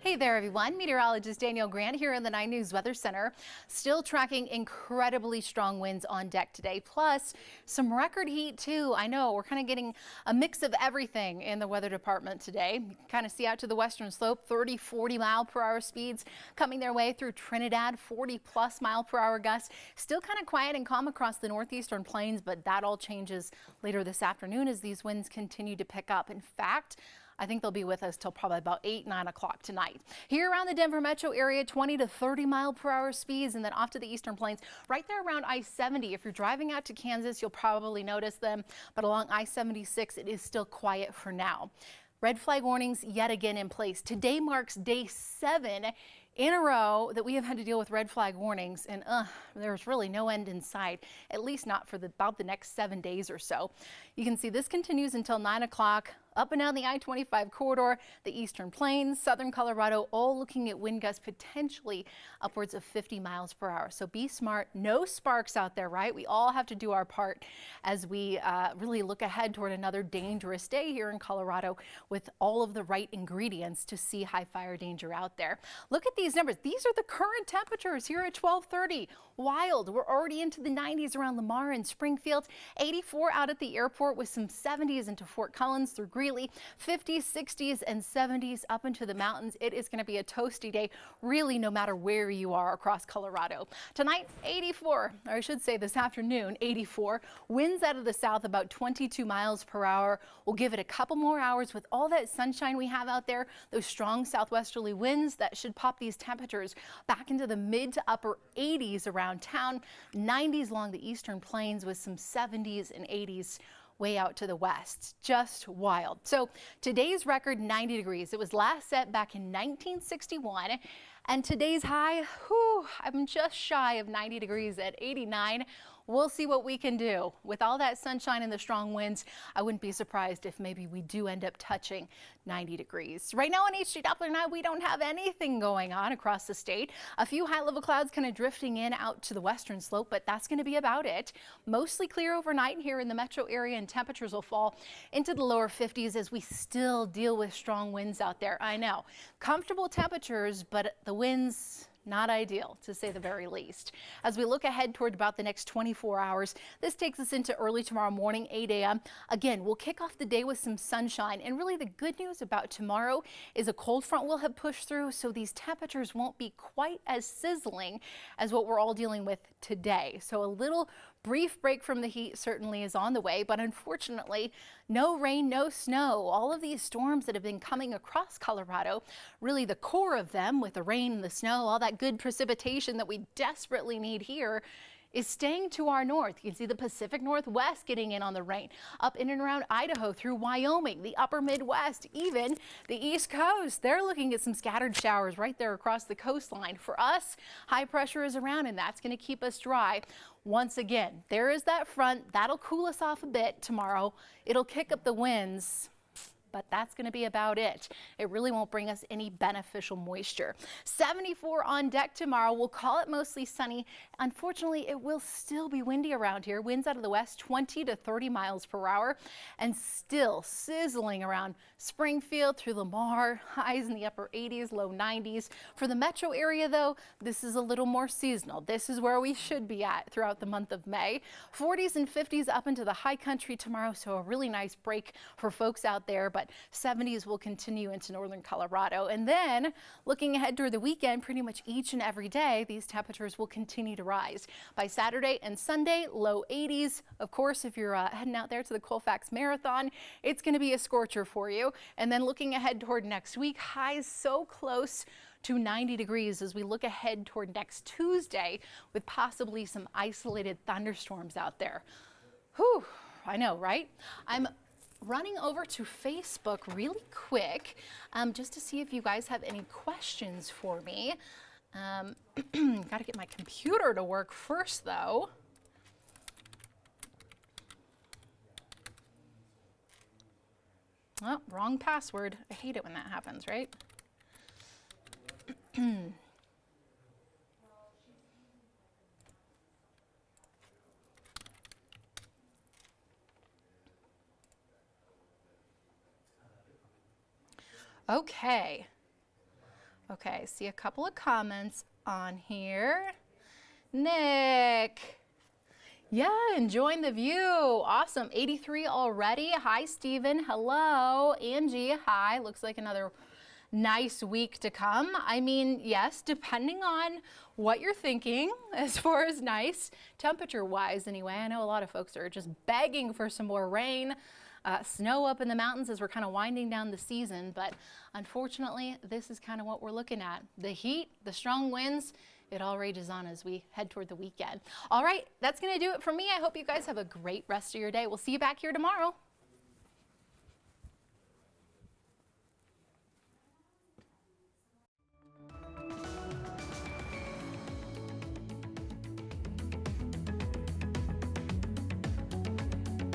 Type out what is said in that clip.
Hey there, everyone. Meteorologist Danielle Grant here in the 9 News Weather Center. Still tracking incredibly strong winds on deck today, plus some record heat too. I know we're kind of getting a mix of everything in the weather department today. You can kind of see out to the western slope, 30-40 mile-per-hour speeds coming their way through Trinidad, 40+ mile-per-hour gusts. Still kind of quiet and calm across the northeastern plains, but that all changes later this afternoon as these winds continue to pick up. In fact, I think they'll be with us till probably about 8-9 o'clock tonight. Here around the Denver metro area, 20 to 30 mile-per-hour speeds, and then off to the eastern plains, right there around I-70. If you're driving out to Kansas, you'll probably notice them, but along I-76, it is still quiet for now. Red flag warnings yet again in place. Today marks day 7 in a row that we have had to deal with red flag warnings, and there's really no end in sight, at least not for about the next 7 days or so. You can see this continues until 9 o'clock. Up and down the I-25 corridor, the eastern plains, southern Colorado, all looking at wind gusts potentially upwards of 50 miles per hour. So be smart. No sparks out there, right? We all have to do our part as we really look ahead toward another dangerous day here in Colorado with all of the right ingredients to see high fire danger out there. Look at these numbers. These are the current temperatures here at 12:30. Wild. We're already into the 90s around Lamar and Springfield. 84 out at the airport with some 70s into Fort Collins through Greeley, 50s, 60s, and 70s up into the mountains. It is going to be a toasty day, really, no matter where you are across Colorado. Tonight, 84, or I should say this afternoon, 84. Winds out of the south about 22 miles per hour. We'll give it a couple more hours with all that sunshine we have out there. Those strong southwesterly winds that should pop these temperatures back into the mid to upper 80s around town. 90s along the eastern plains with some 70s and 80s way out to the west. Just wild. So today's record 90 degrees. It was last set back in 1961. And today's high, I'm just shy of 90 degrees at 89. We'll see what we can do. With all that sunshine and the strong winds, I wouldn't be surprised if maybe we do end up touching 90 degrees. Right now on HD Doppler 9, we don't have anything going on across the state. A few high-level clouds kind of drifting in out to the western slope, but that's going to be about it. Mostly clear overnight here in the metro area, and temperatures will fall into the lower 50s as we still deal with strong winds out there. I know. Comfortable temperatures, but the winds not ideal, to say the very least. As we look ahead toward about the next 24 hours, this takes us into early tomorrow morning, 8 a.m. Again, we'll kick off the day with some sunshine. And really the good news about tomorrow is a cold front will have pushed through, so these temperatures won't be quite as sizzling as what we're all dealing with today. So a little brief break from the heat certainly is on the way, but unfortunately, no rain, no snow. All of these storms that have been coming across Colorado, really the core of them with the rain and the snow, all that good precipitation that we desperately need here, is staying to our north. You can see the Pacific Northwest getting in on the rain, up in and around Idaho through Wyoming, the upper Midwest, even the East Coast. They're looking at some scattered showers right there across the coastline. For us, high pressure is around, and that's going to keep us dry. Once again, there is that front. That'll cool us off a bit tomorrow. It'll kick up the winds, but that's going to be about it. It really won't bring us any beneficial moisture. 74 on deck tomorrow. We'll call it mostly sunny. Unfortunately, it will still be windy around here. Winds out of the west 20 to 30 miles per hour, and still sizzling around Springfield through Lamar. Highs in the upper 80s, low 90s. For the metro area, though, this is a little more seasonal. This is where we should be at throughout the month of May. 40s and 50s up into the high country tomorrow, so a really nice break for folks out there. But 70s will continue into northern Colorado. And then looking ahead toward the weekend, pretty much each and every day, these temperatures will continue to rise. By Saturday and Sunday, low 80s. Of course, if you're heading out there to the Colfax Marathon, it's going to be a scorcher for you. And then looking ahead toward next week, highs so close to 90 degrees as we look ahead toward next Tuesday with possibly some isolated thunderstorms out there. Whew, I know, right? I'm running over to Facebook really quick just to see if you guys have any questions for me. Got to get my computer to work first, though. Oh, wrong password. I hate it when that happens, right? Okay. Okay, see a couple of comments on here. Nick. Yeah, enjoying the view. Awesome. 83 already. Hi, Stephen. Hello. Angie. Hi. Looks like another nice week to come. I mean, yes, depending on what you're thinking as far as nice, temperature-wise anyway. I know a lot of folks are just begging for some more rain, snow up in the mountains as we're kind of winding down the season. But unfortunately, this is kind of what we're looking at. The heat, the strong winds, it all rages on as we head toward the weekend. All right, that's going to do it for me. I hope you guys have a great rest of your day. We'll see you back here tomorrow.